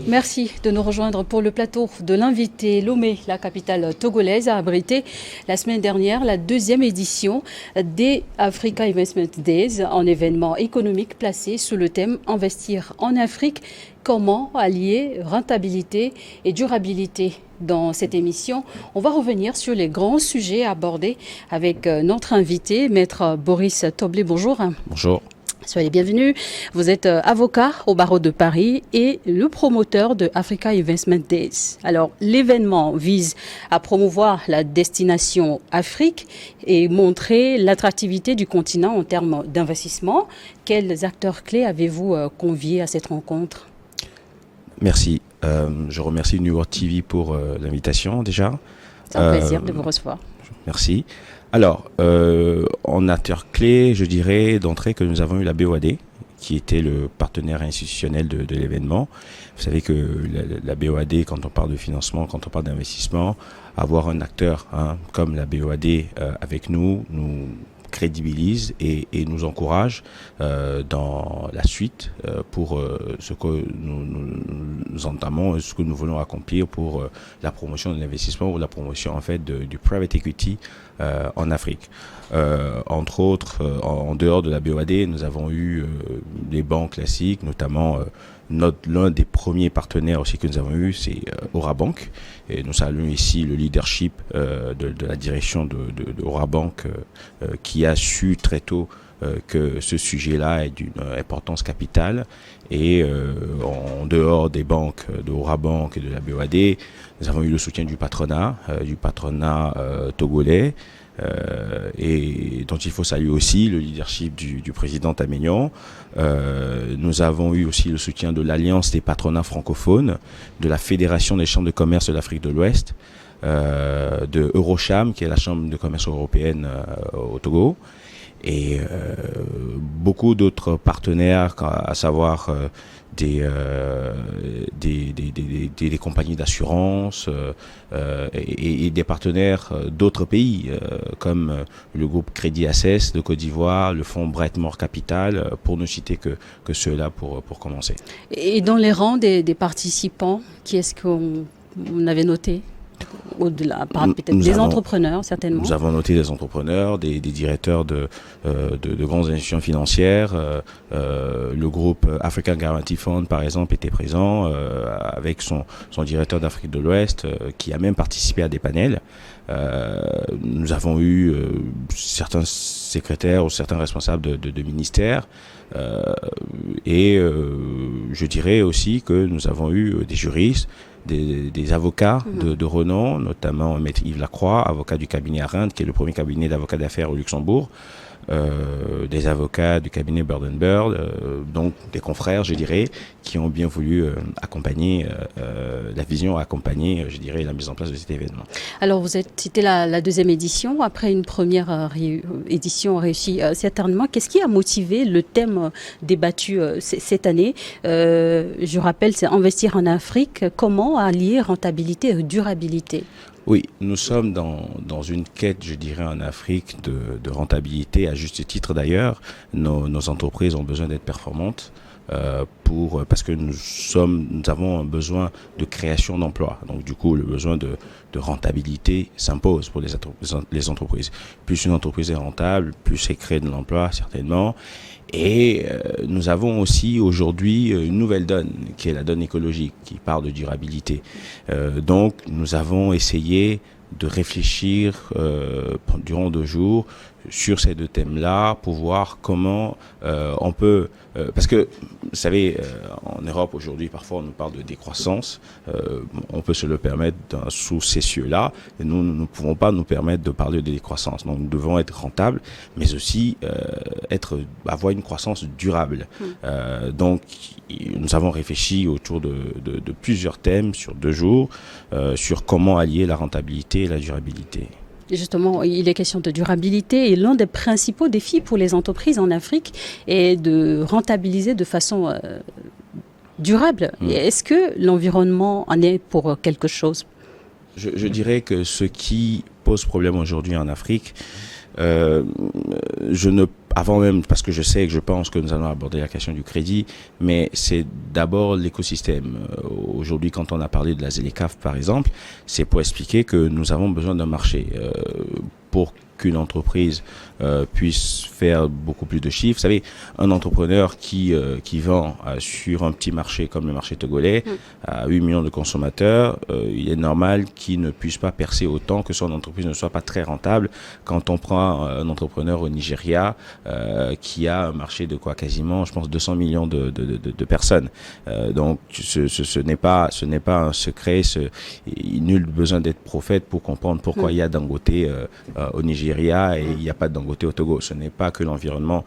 Merci de nous rejoindre pour le plateau de l'invité. Lomé, la capitale togolaise, a abrité la semaine dernière la deuxième édition des Africa Investment Days, un événement économique placé sous le thème Investir en Afrique. Comment allier rentabilité et durabilité? Dans cette émission, on va revenir sur les grands sujets abordés avec notre invité, Maître Boris Toblé. Bonjour. Bonjour. Soyez bienvenus. Vous êtes avocat au barreau de Paris et le promoteur de Africa Investment Days. Alors, l'événement vise à promouvoir la destination Afrique et montrer l'attractivité du continent en termes d'investissement. Quels acteurs clés avez-vous conviés à cette rencontre? Merci. Je remercie New World TV pour l'invitation déjà. C'est un plaisir de vous recevoir. Merci. Alors, en acteur clé, je dirais d'entrée que nous avons eu la BOAD, qui était le partenaire institutionnel de l'événement. Vous savez que la BOAD, quand on parle de financement, quand on parle d'investissement, avoir un acteur comme la BOAD avec nous crédibilise et nous encourage dans la suite pour ce que nous entamons, ce que nous voulons accomplir pour la promotion de l'investissement ou la promotion en fait du private equity en Afrique. Entre autres, en dehors de la BOAD, nous avons eu des banques classiques, notamment l'un des premiers partenaires aussi que nous avons eu, c'est Orabank. Et nous saluons ici le leadership de la direction de Orabank qui a su très tôt que ce sujet-là est d'une importance capitale. Et en dehors des banques, de Orabank et de la BOAD, nous avons eu le soutien du patronat togolais. Et dont il faut saluer aussi le leadership du président Taménian. Nous avons eu aussi le soutien de l'Alliance des patronats francophones, de la Fédération des chambres de commerce de l'Afrique de l'Ouest, de Eurocham, qui est la chambre de commerce européenne au Togo, et beaucoup d'autres partenaires, à savoir des compagnies d'assurance et des partenaires d'autres pays comme le groupe Crédit Access de Côte d'Ivoire, le fonds Brightmore Capital, pour ne citer que ceux-là pour commencer. Et dans les rangs des participants, qui est-ce qu'on avait noté? Au-delà, peut-être des entrepreneurs, certainement. Nous avons noté des entrepreneurs, des directeurs de grandes institutions financières. Le groupe African Guarantee Fund, par exemple, était présent avec son directeur d'Afrique de l'Ouest qui a même participé à des panels. Nous avons eu certains secrétaires ou certains responsables de ministères. Et je dirais aussi que nous avons eu des juristes, des avocats de renom, notamment Maître Yves Lacroix, avocat du cabinet Arendt, qui est le premier cabinet d'avocats d'affaires au Luxembourg, des avocats du cabinet Bird Bird, donc des confrères, je dirais, qui ont bien voulu accompagner la vision, accompagner, je dirais, la mise en place de cet événement. Alors, c'était la deuxième édition, après une première édition réussie certainement. Qu'est-ce qui a motivé le thème débattu cette année? Je rappelle, c'est investir en Afrique. Comment allier rentabilité et durabilité? Oui, nous sommes dans une quête, je dirais, en Afrique de rentabilité, à juste titre d'ailleurs. Nos entreprises ont besoin d'être performantes parce que nous avons un besoin de création d'emplois. Donc du coup, le besoin de rentabilité s'impose pour les entreprises. Plus une entreprise est rentable, plus elle crée de l'emploi, certainement. Et nous avons aussi aujourd'hui une nouvelle donne, qui est la donne écologique, qui parle de durabilité. Donc nous avons essayé de réfléchir durant 2 jours sur ces 2 thèmes-là pour voir comment on peut... parce que, vous savez, en Europe aujourd'hui, parfois on nous parle de décroissance. On peut se le permettre sous ces cieux-là. Et nous ne pouvons pas nous permettre de parler de décroissance. Donc nous devons être rentables, mais aussi avoir une croissance durable. Donc nous avons réfléchi autour de plusieurs thèmes sur 2 jours, sur comment allier la rentabilité et la durabilité. Justement, il est question de durabilité et l'un des principaux défis pour les entreprises en Afrique est de rentabiliser de façon durable. Est-ce que l'environnement en est pour quelque chose? Je dirais que ce qui pose problème aujourd'hui en Afrique, Avant même, parce que je pense que nous allons aborder la question du crédit, mais c'est d'abord l'écosystème. Aujourd'hui, quand on a parlé de la ZLECAf, par exemple, c'est pour expliquer que nous avons besoin d'un marché. Pour qu'une entreprise puisse faire beaucoup plus de chiffres. Vous savez, un entrepreneur qui vend sur un petit marché comme le marché togolais à 8 millions de consommateurs, il est normal qu'il ne puisse pas percer autant, que son entreprise ne soit pas très rentable. Quand on prend un entrepreneur au Nigeria qui a un marché de quoi quasiment, je pense, 200 millions de personnes. Donc, ce n'est pas un secret. Nul besoin d'être prophète pour comprendre pourquoi il y a Dangote au Nigeria et il n'y a pas de Dangote au Togo. Ce n'est pas que l'environnement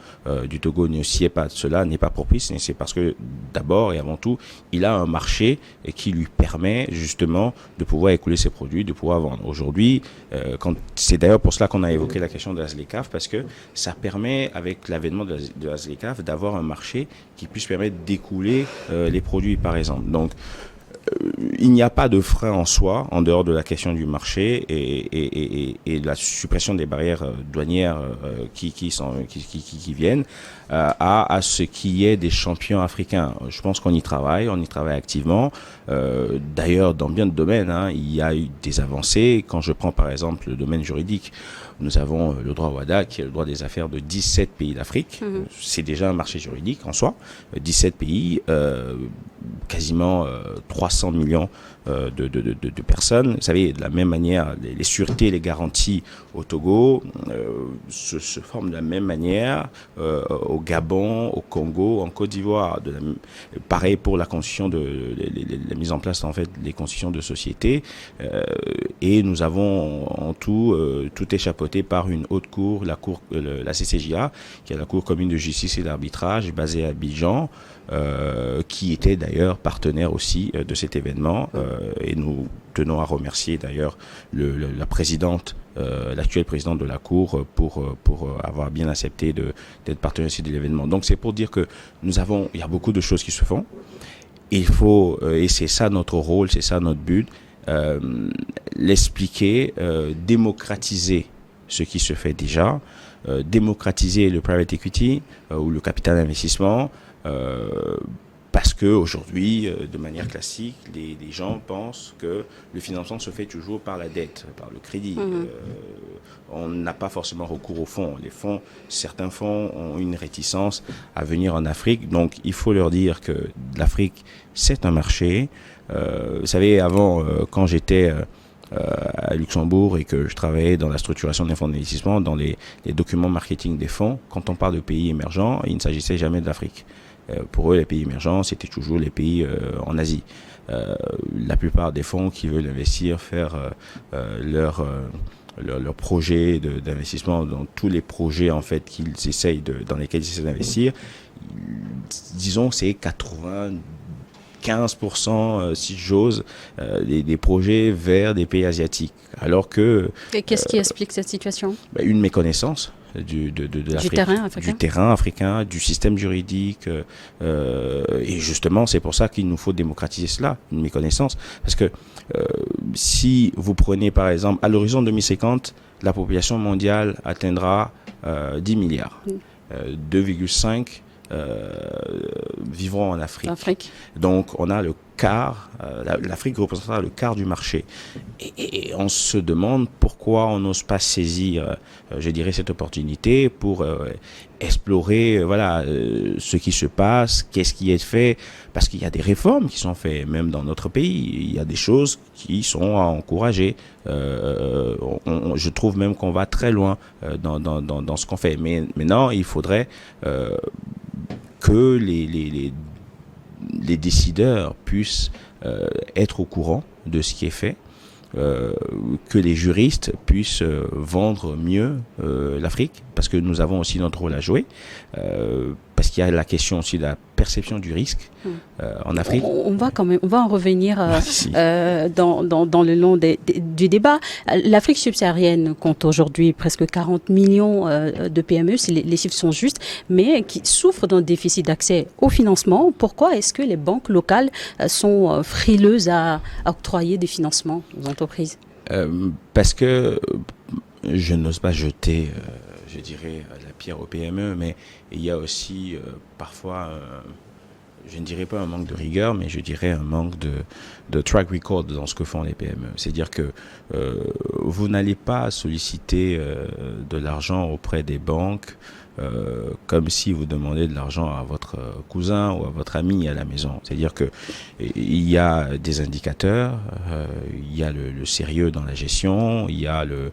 du Togo ne s'y est pas, cela n'est pas propice, mais c'est parce que d'abord et avant tout, il a un marché qui lui permet justement de pouvoir écouler ses produits, de pouvoir vendre. Aujourd'hui, c'est d'ailleurs pour cela qu'on a évoqué la question de la ZLECAf, parce que ça permet, avec l'avènement de la ZLECAf, d'avoir un marché qui puisse permettre d'écouler les produits, par exemple. Donc, il n'y a pas de frein en soi, en dehors de la question du marché et de la suppression des barrières douanières qui viennent à ce qui est des champions africains. Je pense qu'on y travaille activement. D'ailleurs, dans bien de domaines, il y a eu des avancées. Quand je prends par exemple le domaine juridique, nous avons le droit WADA, qui est le droit des affaires de 17 pays d'Afrique. C'est déjà un marché juridique en soi. 17 pays, quasiment 300 millions de personnes. Vous savez, de la même manière, les sûretés, les garanties au Togo se forment de la même manière au Gabon, au Congo, en Côte d'Ivoire. Pareil pour la constitution la mise en place en fait des constitutions de société. Et nous avons en tout est chapeauté par une haute cour, la CCJA, qui est la Cour commune de justice et d'arbitrage basée à Abidjan, qui était d'ailleurs partenaire aussi de cet événement. Et nous tenons à remercier d'ailleurs la présidente, l'actuelle présidente de la Cour pour avoir bien accepté d'être partenaire aussi de l'événement. Donc c'est pour dire que il y a beaucoup de choses qui se font. Il faut, et c'est ça notre rôle, c'est ça notre but, l'expliquer, démocratiser ce qui se fait déjà, démocratiser le private equity ou le capital d'investissement, parce que aujourd'hui, de manière classique, les gens pensent que le financement se fait toujours par la dette, par le crédit. On n'a pas forcément recours aux fonds. Certains fonds ont une réticence à venir en Afrique. Donc, il faut leur dire que l'Afrique, c'est un marché. Vous savez, avant, quand j'étais à Luxembourg et que je travaillais dans la structuration des fonds d'investissement, dans les documents marketing des fonds, quand on parle de pays émergents, il ne s'agissait jamais de l'Afrique. Pour eux, les pays émergents, c'était toujours les pays en Asie. La plupart des fonds qui veulent investir, faire leur projet d'investissement dans tous les projets en fait dans lesquels ils essaient d'investir, disons que c'est 95%, si j'ose, des projets vers des pays asiatiques. Alors que... Et qu'est-ce qui explique cette situation ? Une méconnaissance de l'Afrique, du terrain africain, du système juridique. Et justement, c'est pour ça qu'il nous faut démocratiser cela, une méconnaissance. Parce que si vous prenez par exemple, à l'horizon 2050, la population mondiale atteindra 10 milliards. 2,5 vivront en Afrique. Donc on a le quart, l'Afrique représentera le quart du marché. Et on se demande pourquoi on n'ose pas saisir, je dirais, cette opportunité pour explorer ce qui se passe, qu'est-ce qui est fait, parce qu'il y a des réformes qui sont faites, même dans notre pays. Il y a des choses qui sont à encourager. Je trouve même qu'on va très loin dans ce qu'on fait. Mais maintenant, il faudrait que les décideurs puissent être au courant de ce qui est fait, que les juristes puissent vendre mieux l'Afrique, parce que nous avons aussi notre rôle à jouer, parce qu'il y a la question aussi de la perception du risque en Afrique. On va en revenir dans le long du débat. L'Afrique subsaharienne compte aujourd'hui presque 40 millions de PME, si les chiffres sont justes, mais qui souffrent d'un déficit d'accès au financement. Pourquoi est-ce que les banques locales sont frileuses à octroyer des financements aux entreprises ? Parce que je n'ose pas jeter, je dirais, la pierre aux PME, mais il y a aussi parfois, je ne dirais pas un manque de rigueur, mais je dirais un manque de track record dans ce que font les PME. C'est-à-dire que vous n'allez pas solliciter de l'argent auprès des banques comme si vous demandez de l'argent à votre cousin ou à votre ami à la maison. C'est-à-dire que il y a des indicateurs, il y a le sérieux dans la gestion, il y a le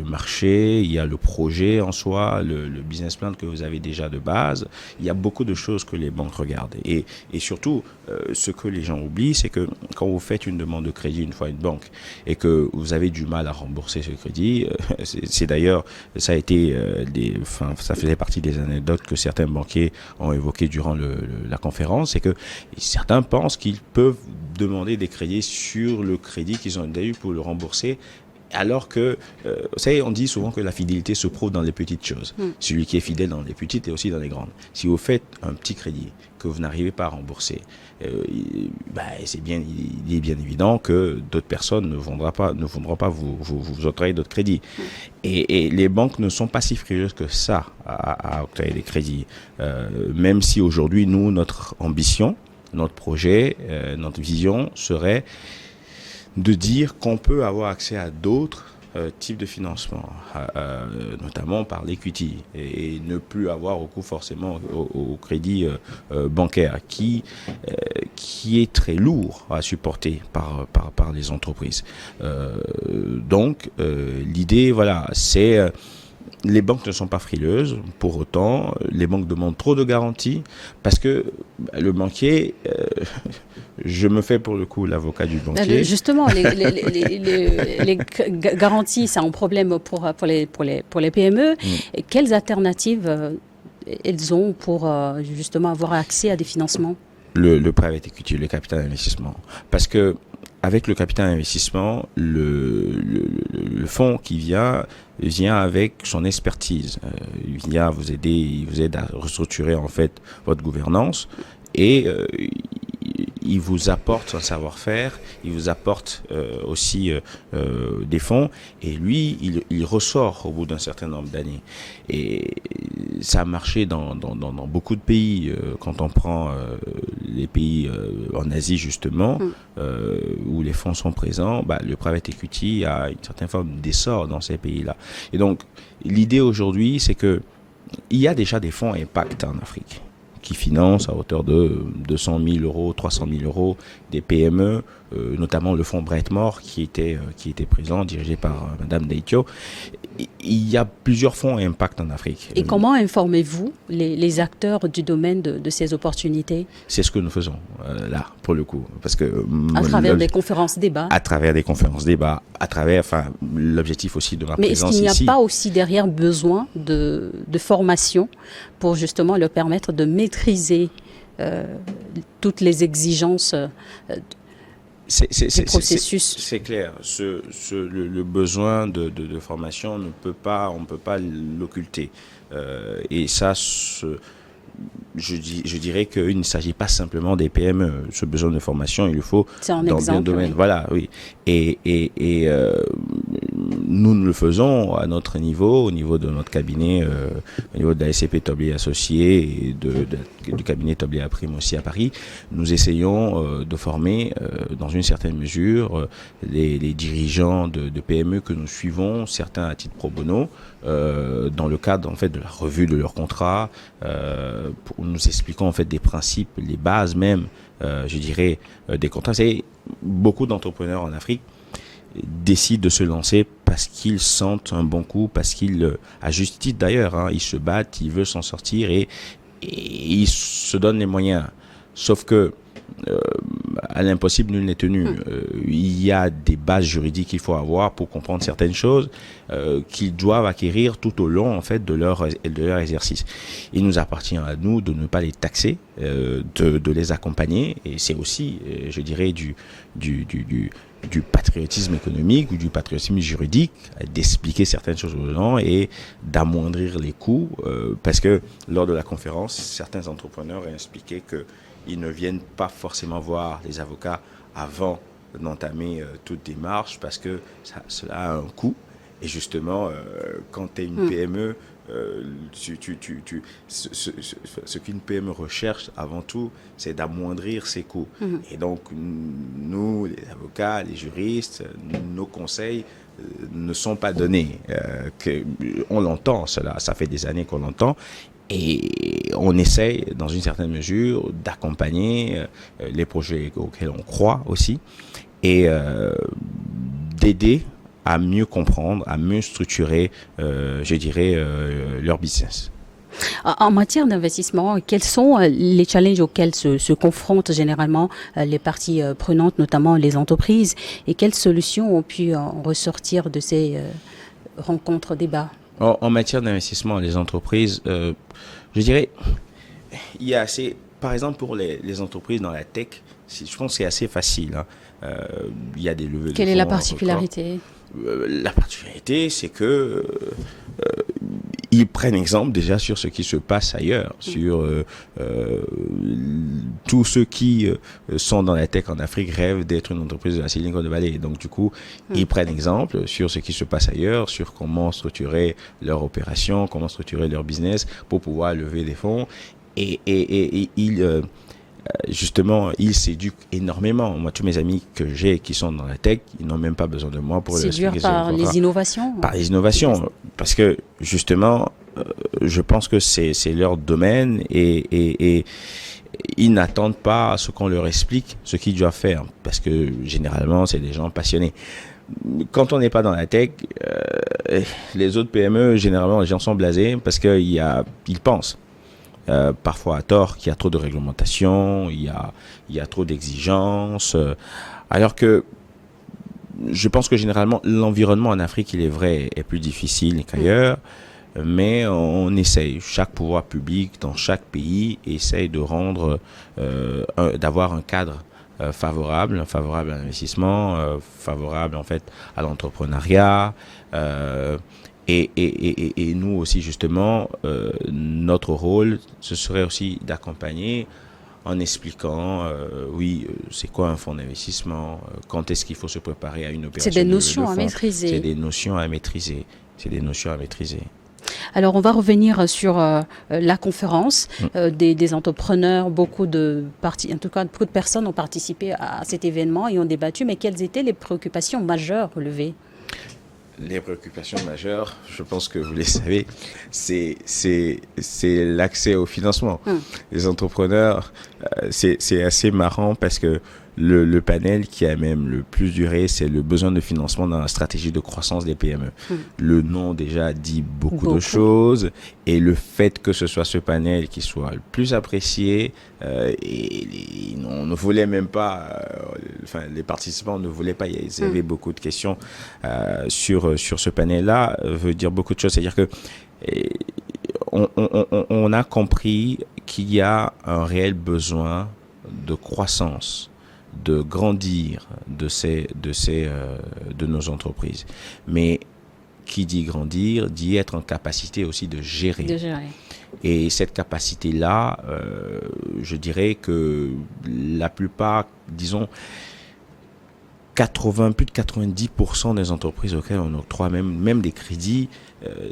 marché, il y a le projet en soi, le business plan que vous avez déjà de base. Il y a beaucoup de choses que les banques regardent. Et surtout, ce que les gens oublient, c'est que quand vous faites une demande de crédit une fois à une banque et que vous avez du mal à rembourser ce crédit, c'est d'ailleurs, ça a été ça faisait partie des anecdotes que certains banquiers ont évoquées durant la conférence, c'est que certains pensent qu'ils peuvent demander des crédits sur le crédit qu'ils ont eu pour le rembourser. Alors que, vous savez, on dit souvent que la fidélité se prouve dans les petites choses. Celui qui est fidèle dans les petites est aussi dans les grandes. Si vous faites un petit crédit que vous n'arrivez pas à rembourser, il est bien évident que d'autres personnes ne voudront pas vous octroyer d'autres crédits. Et les banques ne sont pas si frileuses que ça à octroyer des crédits. Même si aujourd'hui, nous, notre ambition, notre projet, notre vision serait de dire qu'on peut avoir accès à d'autres types de financement, notamment par l'equity, et ne plus avoir recours forcément au crédit bancaire qui est très lourd à supporter par les entreprises. Donc, l'idée, voilà, c'est... les banques ne sont pas frileuses, pour autant, les banques demandent trop de garanties, parce que le banquier... je me fais pour le coup l'avocat du banquier. Justement, les garanties, c'est un problème pour les PME. Et quelles alternatives elles ont pour justement avoir accès à des financements? Le private equity, le capital investissement. Parce que avec le capital investissement, le fonds qui vient avec son expertise. Il vient vous aide à restructurer en fait votre gouvernance et il vous apporte son savoir-faire, il vous apporte aussi des fonds, et lui, il ressort au bout d'un certain nombre d'années. Et ça a marché dans beaucoup de pays, quand on prend les pays en Asie justement, où les fonds sont présents, le private equity a une certaine forme d'essor dans ces pays-là. Et donc, l'idée aujourd'hui, c'est que il y a déjà des fonds impact en Afrique qui financent à hauteur de 200 000 euros, 300 000 euros des PME, notamment le fonds Brightmore qui était présent, dirigé par Madame Deitio. Il y a plusieurs fonds impact en Afrique. Et comment informez-vous les acteurs du domaine de ces opportunités? C'est ce que nous faisons là, pour le coup. Parce que, à travers des conférences débats? À travers des conférences débats, l'objectif aussi de ma présence ici. Mais est-ce qu'il n'y a pas aussi derrière besoin de formation pour justement leur permettre de maîtriser toutes les exigences du processus? C'est clair. Le besoin de formation, on ne peut pas l'occulter. Et ça, je dirais qu'il ne s'agit pas simplement des PME. Ce besoin de formation, il le faut dans bien domaine. Oui. Voilà, oui. Et nous le faisons à notre niveau, au niveau de notre cabinet, au niveau de la SCP Toblier Associés et du cabinet Toblier à Prime aussi à Paris. Nous essayons de former, dans une certaine mesure, les dirigeants de PME que nous suivons, certains à titre pro bono, dans le cadre en fait de la revue de leur contrat, pour nous expliquant en fait des principes, les bases même, je dirais, des contrats. C'est beaucoup d'entrepreneurs en Afrique décident de se lancer parce qu'ils sentent un bon coup, parce qu'ils, à juste titre d'ailleurs, ils se battent, ils veulent s'en sortir et ils se donnent les moyens. Sauf que à l'impossible, nul n'est tenu. Il y a des bases juridiques qu'il faut avoir pour comprendre certaines choses qu'ils doivent acquérir tout au long en fait de leur exercice. Il nous appartient à nous de ne pas les taxer, de les accompagner, et c'est aussi, je dirais, du patriotisme économique ou du patriotisme juridique, d'expliquer certaines choses aux gens et d'amoindrir les coûts, parce que lors de la conférence, certains entrepreneurs ont expliqué qu'ils ne viennent pas forcément voir les avocats avant d'entamer toute démarche parce que cela a un coût Et justement, quand tu es une PME, ce qu'une PME recherche avant tout, c'est d'amoindrir ses coûts. Et donc, nous, les avocats, les juristes, nos conseils ne sont pas donnés. On l'entend, cela, ça fait des années qu'on l'entend. Et on essaye, dans une certaine mesure, d'accompagner les projets auxquels on croit aussi et d'aider à mieux comprendre, à mieux structurer, je dirais, leur business. En matière d'investissement, quels sont les challenges auxquels se confrontent généralement les parties prenantes, notamment les entreprises, et quelles solutions ont pu en ressortir de ces rencontres, débats? En matière d'investissement, les entreprises, je dirais, il y a assez, par exemple pour les entreprises dans la tech, je pense que c'est assez facile. Hein. Il y a des levées de fonds. Quelle est la particularité? La particularité, c'est que ils prennent exemple déjà sur ce qui se passe ailleurs, sur tous ceux qui sont dans la tech en Afrique rêvent d'être une entreprise de la Silicon Valley. Donc du coup, ils prennent exemple sur ce qui se passe ailleurs, sur comment structurer leur opération, comment structurer leur business pour pouvoir lever des fonds. Et ils justement, ils s'éduquent énormément. Moi, tous mes amis que j'ai qui sont dans la tech, ils n'ont même pas besoin de moi pour leur expliquer. Par les innovations? Par les innovations. Parce que, justement, je pense que c'est leur domaine et ils n'attendent pas à ce qu'on leur explique ce qu'ils doivent faire. Parce que, généralement, c'est des gens passionnés. Quand on n'est pas dans la tech, les autres PME, généralement, les gens sont blasés parce qu'ils pensent. Parfois à tort, qu'il y a trop de réglementation, il y a trop d'exigences, alors que je pense que généralement l'environnement en Afrique, il est vrai, est plus difficile qu'ailleurs, mais on essaye, chaque pouvoir public dans chaque pays essaye de rendre, d'avoir un cadre favorable à l'investissement, favorable en fait à l'entrepreneuriat. Et nous aussi, justement, notre rôle, ce serait aussi d'accompagner en expliquant, c'est quoi un fonds d'investissement, quand est-ce qu'il faut se préparer à une opération. C'est des notions à maîtriser. C'est des notions à maîtriser. C'est des notions à maîtriser. Alors, on va revenir sur la conférence des entrepreneurs. Beaucoup de personnes ont participé à cet événement et ont débattu. Mais quelles étaient les préoccupations majeures relevées? Les préoccupations majeures, je pense que vous les savez, c'est l'accès au financement. Les entrepreneurs, c'est assez marrant parce que le panel qui a même le plus duré, c'est le besoin de financement dans la stratégie de croissance des PME. Le nom déjà dit beaucoup de choses et le fait que ce soit ce panel qui soit le plus apprécié on ne voulait même pas, les participants ne voulaient pas, ils avaient beaucoup de questions sur ce panel-là, veut dire beaucoup de choses. C'est-à-dire que on a compris qu'il y a un réel besoin de croissance, de grandir de nos entreprises. Mais qui dit grandir, dit être en capacité aussi de gérer. Et cette capacité-là, je dirais que la plupart, disons, plus de 90% des entreprises auxquelles on octroie même des crédits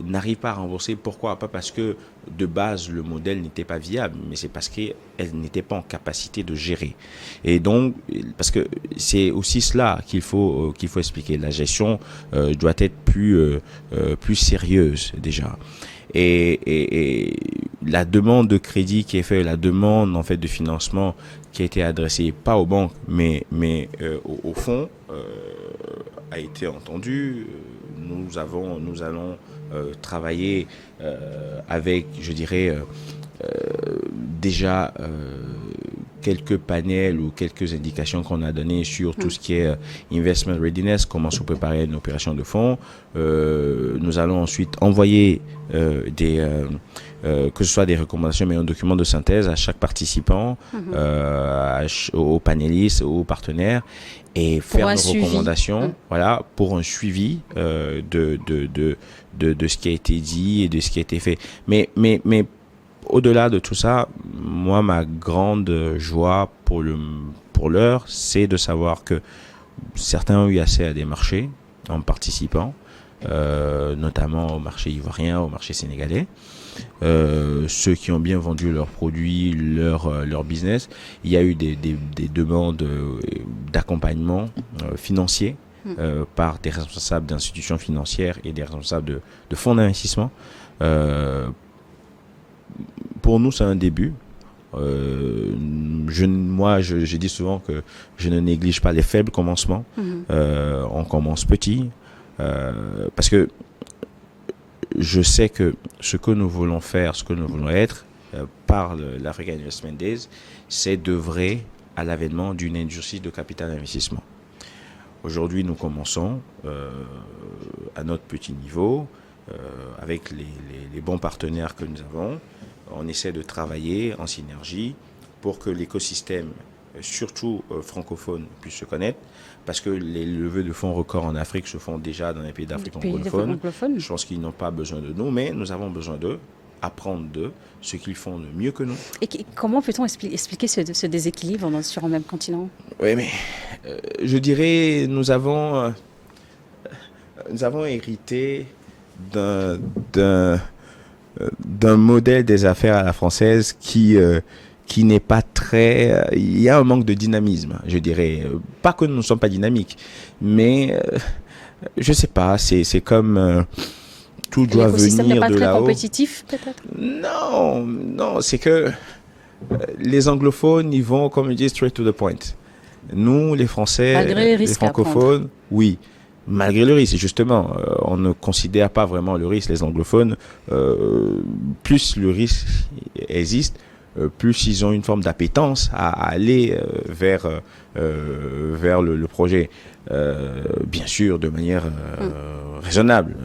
n'arrivent pas à rembourser. Pourquoi? Pas parce que de base le modèle n'était pas viable, mais c'est parce qu'elles n'étaient pas en capacité de gérer. Et donc, parce que c'est aussi cela qu'il faut expliquer. La gestion doit être plus sérieuse déjà. Et la demande de crédit qui est faite, la demande en fait de financement qui a été adressée pas aux banques mais au fonds a été entendue. Nous allons travailler avec, je dirais, déjà quelques panels ou quelques indications qu'on a données sur tout ce qui est investment readiness, comment se préparer à une opération de fonds. Nous allons ensuite envoyer que ce soit des recommandations mais un document de synthèse à chaque participant, aux panélistes, aux partenaires et faire nos recommandations, voilà, pour un suivi de ce qui a été dit et de ce qui a été fait. Mais au-delà de tout ça, moi, ma grande joie pour l'heure, c'est de savoir que certains ont eu accès à des marchés en participant. notamment au marché ivoirien, au marché sénégalais. Ceux qui ont bien vendu leurs produits, leur business. Il y a eu des demandes d'accompagnement financier par des responsables d'institutions financières et des responsables de fonds d'investissement. Pour nous, c'est un début. Je dis souvent que je ne néglige pas les faibles commencements. On commence petit parce que je sais que ce que nous voulons faire, ce que nous voulons être par l'African Investment Days, c'est d'œuvrer à l'avènement d'une industrie de capital investissement. Aujourd'hui, nous commençons à notre petit niveau avec les bons partenaires que nous avons. On essaie de travailler en synergie pour que l'écosystème, surtout francophone, puisse se connaître, parce que les levées de fonds records en Afrique se font déjà dans les pays d'Afrique anglophone. Je pense qu'ils n'ont pas besoin de nous, mais nous avons besoin d'eux, apprendre d'eux ce qu'ils font de mieux que nous. Et comment peut-on expliquer ce déséquilibre sur un même continent? Oui, mais je dirais, nous avons hérité d'un modèle des affaires à la française qui n'est pas très... il y a un manque de dynamisme, je dirais. Pas que nous ne sommes pas dynamiques, mais je sais pas, c'est comme tout doit venir de là-haut. L'écosystème n'est pas très compétitif, peut-être? Non, c'est que les anglophones, ils vont, comme ils disent, straight to the point. Nous, les Français, les francophones, oui. Malgré le risque, justement, on ne considère pas vraiment le risque, les anglophones. Plus le risque existe, plus ils ont une forme d'appétence à aller vers le projet. Bien sûr, de manière raisonnable.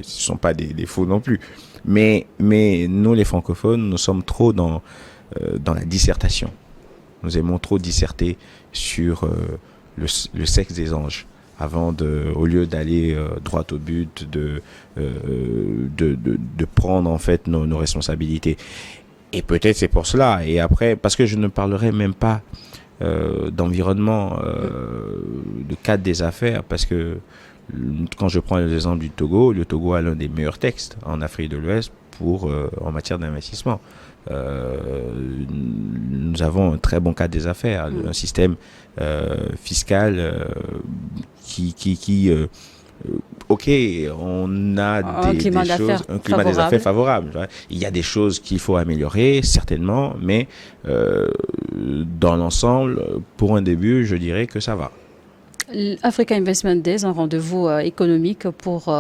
Ce ne sont pas des faux non plus. Mais nous, les francophones, nous sommes trop dans la dissertation. Nous aimons trop disserter sur le sexe des anges. Au lieu d'aller droit au but, de prendre en fait nos responsabilités. Et peut-être c'est pour cela. Et après, parce que je ne parlerai même pas d'environnement, de cadre des affaires, parce que quand je prends l'exemple du Togo, le Togo a l'un des meilleurs textes en Afrique de l'Ouest en matière d'investissement. Nous avons un très bon cadre des affaires, un système fiscal ok, on a un climat des affaires favorable. Il y a des choses qu'il faut améliorer, certainement, mais dans l'ensemble, pour un début, je dirais que ça va. Africa Investment Days, un rendez-vous économique pour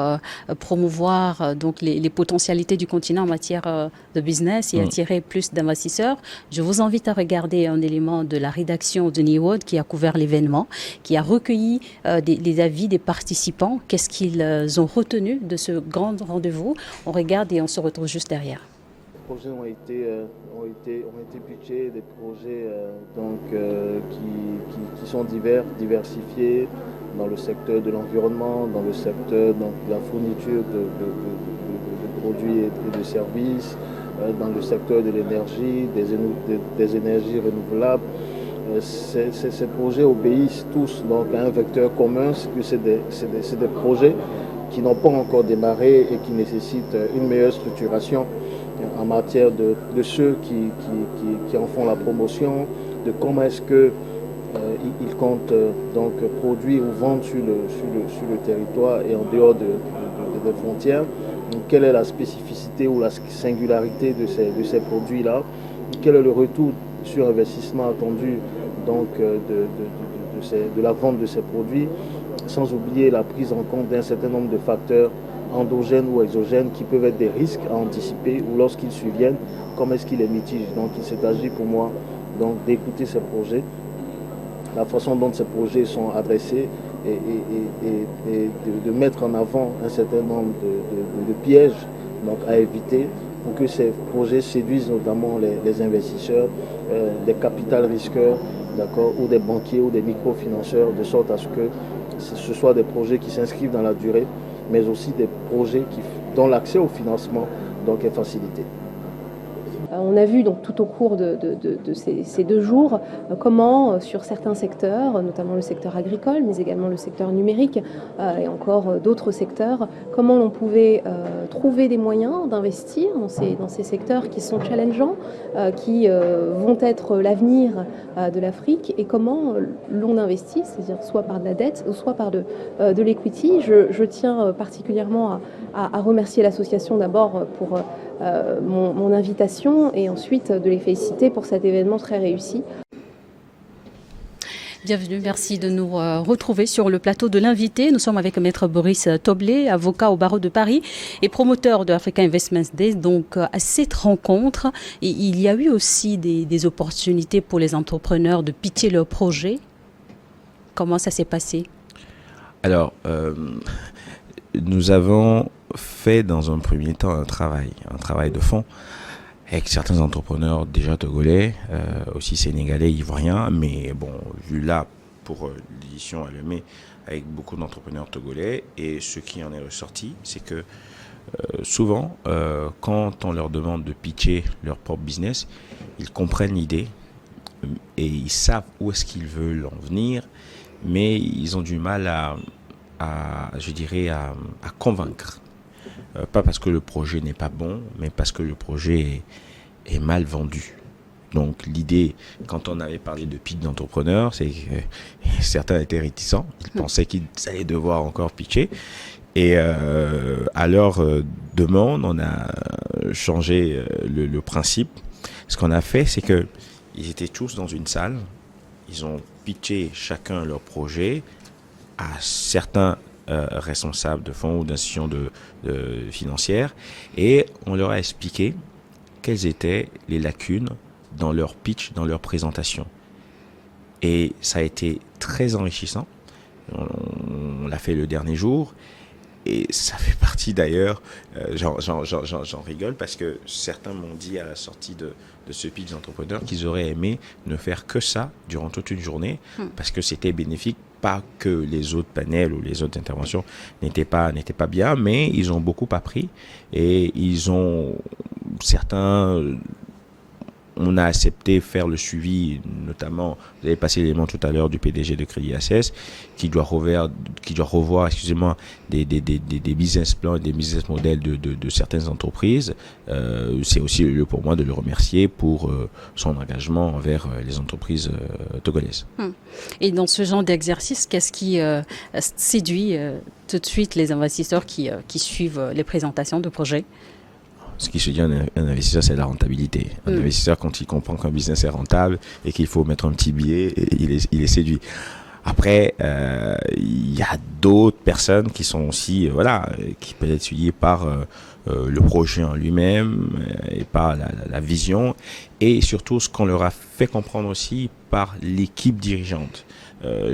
promouvoir donc les potentialités du continent en matière de business et attirer plus d'investisseurs. Je vous invite à regarder un élément de la rédaction de New World qui a couvert l'événement, qui a recueilli les avis des participants. Qu'est-ce qu'ils ont retenu de ce grand rendez-vous? On regarde et on se retrouve juste derrière. Les projets ont été pitchés, des projets qui sont diversifiés dans le secteur de l'environnement, dans le secteur de la fourniture de produits et de services, dans le secteur de l'énergie, des énergies renouvelables. Ces projets obéissent tous donc, à un vecteur commun, c'est des projets qui n'ont pas encore démarré et qui nécessitent une meilleure structuration en matière de ceux qui en font la promotion, de comment est-ce qu'ils comptent donc produire ou vendre sur le territoire et en dehors des frontières. Donc, quelle est la spécificité ou la singularité de ces produits-là? Quel est le retour sur investissement attendu donc, de la vente de ces produits, sans oublier la prise en compte d'un certain nombre de facteurs endogènes ou exogènes qui peuvent être des risques à anticiper ou lorsqu'ils surviennent, comment est-ce qu'ils les mitigent. Donc il s'est agi pour moi d'écouter ces projets, la façon dont ces projets sont adressés et de mettre en avant un certain nombre de pièges donc, à éviter pour que ces projets séduisent notamment les investisseurs, les capital risqueurs, ou des banquiers ou des microfinanceurs, de sorte à ce que ce soit des projets qui s'inscrivent dans la durée, mais aussi des projets dont l'accès au financement donc, est facilité. On a vu donc tout au cours de ces 2 jours comment sur certains secteurs, notamment le secteur agricole, mais également le secteur numérique et encore d'autres secteurs, comment l'on pouvait trouver des moyens d'investir dans ces secteurs qui sont challengeants, qui vont être l'avenir de l'Afrique, et comment l'on investit, c'est-à-dire soit par de la dette ou soit par de l'equity. Je tiens particulièrement à remercier l'association d'abord pour mon invitation, et ensuite de les féliciter pour cet événement très réussi. Bienvenue, merci de nous retrouver sur le plateau de l'invité. Nous sommes avec Maître Boris Toblet, avocat au barreau de Paris et promoteur de Africa Investment Days. Donc à cette rencontre, il y a eu aussi des opportunités pour les entrepreneurs de pitcher leurs projets. Comment ça s'est passé? Alors, nous avons fait dans un premier temps un travail de fond avec certains entrepreneurs déjà togolais, aussi sénégalais, ivoiriens, mais bon, vu là pour l'édition à Lemay, avec beaucoup d'entrepreneurs togolais, et ce qui en est ressorti, c'est que souvent, quand on leur demande de pitcher leur propre business, ils comprennent l'idée et ils savent où est-ce qu'ils veulent en venir, mais ils ont du mal à convaincre. Pas parce que le projet n'est pas bon, mais parce que le projet est mal vendu. Donc l'idée, quand on avait parlé de pitch d'entrepreneur, c'est que certains étaient réticents. Ils pensaient qu'ils allaient devoir encore pitcher. Et à leur demande, on a changé le principe. Ce qu'on a fait, c'est que ils étaient tous dans une salle. Ils ont pitché chacun leur projet à certains responsables de fonds ou d'institutions financières, et on leur a expliqué quelles étaient les lacunes dans leur pitch, dans leur présentation. Et ça a été très enrichissant. On l'a fait le dernier jour, et ça fait partie d'ailleurs, j'en rigole parce que certains m'ont dit à la sortie de ce pitch d'entrepreneur qu'ils auraient aimé ne faire que ça durant toute une journée, parce que c'était bénéfique. Pas que les autres panels ou les autres interventions n'étaient pas bien, mais ils ont beaucoup appris, et on a accepté faire le suivi, notamment, vous avez passé l'élément tout à l'heure du PDG de Crédit Access, qui doit revoir, des business plans et des business models de certaines entreprises. C'est aussi le lieu pour moi de le remercier pour son engagement envers les entreprises togolaises. Et dans ce genre d'exercice, qu'est-ce qui séduit tout de suite les investisseurs qui suivent les présentations de projets? Ce qui se dit un investisseur, c'est la rentabilité. Un investisseur, quand il comprend qu'un business est rentable et qu'il faut mettre un petit billet, il est séduit. Après, il y a d'autres personnes qui sont aussi, qui peuvent être suivies par le projet en lui-même et par la vision, et surtout ce qu'on leur a fait comprendre aussi par l'équipe dirigeante.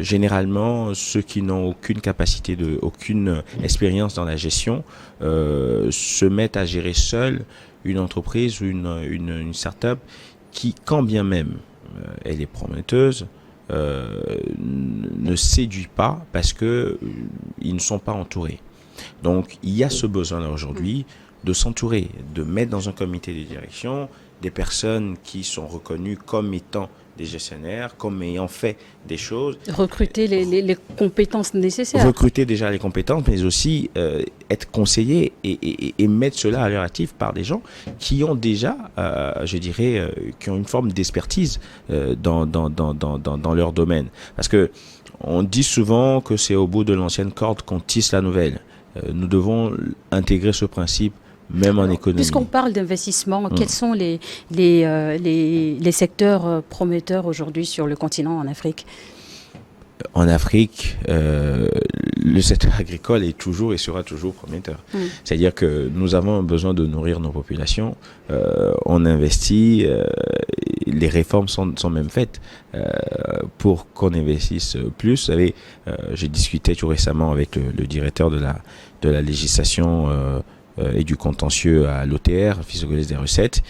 Généralement, ceux qui n'ont aucune capacité, aucune expérience dans la gestion, se mettent à gérer seuls une entreprise ou une start-up qui, quand bien même elle est prometteuse, ne séduit pas parce que ils ne sont pas entourés. Donc, il y a ce besoin aujourd'hui de s'entourer, de mettre dans un comité de direction des personnes qui sont reconnues comme étant des gestionnaires, comme ayant fait des choses. Recruter les compétences nécessaires. Recruter déjà les compétences, mais aussi être conseillé et mettre cela à leur actif par des gens qui ont déjà, qui ont une forme d'expertise dans leur domaine. Parce que on dit souvent que c'est au bout de l'ancienne corde qu'on tisse la nouvelle. Nous devons intégrer ce principe même en économie. Puisqu'on parle d'investissement, quels sont les secteurs prometteurs aujourd'hui sur le continent en Afrique? En Afrique, le secteur agricole est toujours et sera toujours prometteur. C'est-à-dire que nous avons besoin de nourrir nos populations. On investit, les réformes sont même faites pour qu'on investisse plus. Vous savez, j'ai discuté tout récemment avec le directeur de la législation et du contentieux à l'OTR, Office togolais des recettes,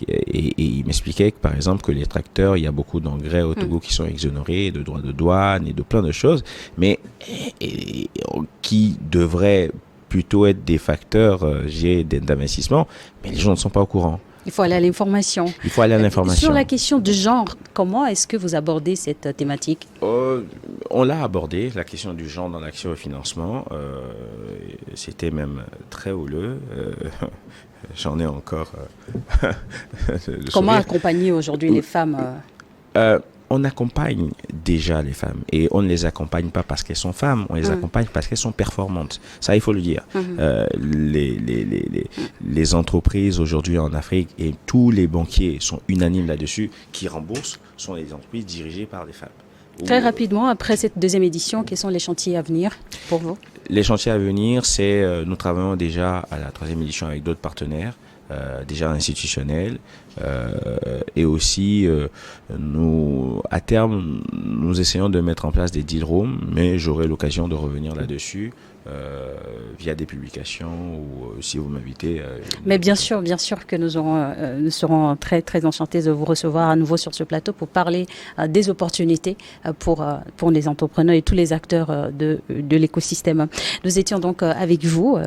et il m'expliquait que, par exemple, que les tracteurs, il y a beaucoup d'engrais au Togo qui sont exonérés de droits de douane et de plein de choses, mais qui devraient plutôt être des facteurs d'investissement, mais les gens ne sont pas au courant. Il faut aller à l'information. Il faut aller à l'information. Sur la question du genre, comment est-ce que vous abordez cette thématique? On l'a abordé, la question du genre dans l'action au financement. C'était même très houleux. J'en ai encore. Comment accompagner aujourd'hui les femmes On accompagne déjà les femmes et on ne les accompagne pas parce qu'elles sont femmes, on les accompagne parce qu'elles sont performantes. Ça, il faut le dire. Les entreprises aujourd'hui en Afrique et tous les banquiers sont unanimes là-dessus qui remboursent sont les entreprises dirigées par des femmes. Très rapidement, après cette deuxième édition, quels sont les chantiers à venir pour vous? Les chantiers à venir, c'est nous travaillons déjà à la troisième édition avec d'autres partenaires. Déjà institutionnels et aussi nous à terme nous essayons de mettre en place des deal rooms, mais j'aurai l'occasion de revenir là-dessus via des publications ou si vous m'invitez. Mais bien sûr que nous serons très très enchantés de vous recevoir à nouveau sur ce plateau pour parler des opportunités pour les entrepreneurs et tous les acteurs de l'écosystème. Nous étions donc avec vous,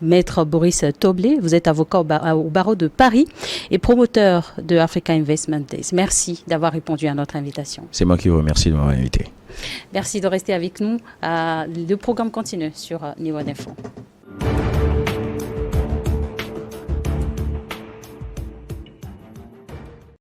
Maître Boris Toblé. Vous êtes avocat au barreau de Paris et promoteur de Africa Investment Days. Merci d'avoir répondu à notre invitation. C'est moi qui vous remercie de m'avoir invité. Merci de rester avec nous. Le programme continue sur Niveau d'Info.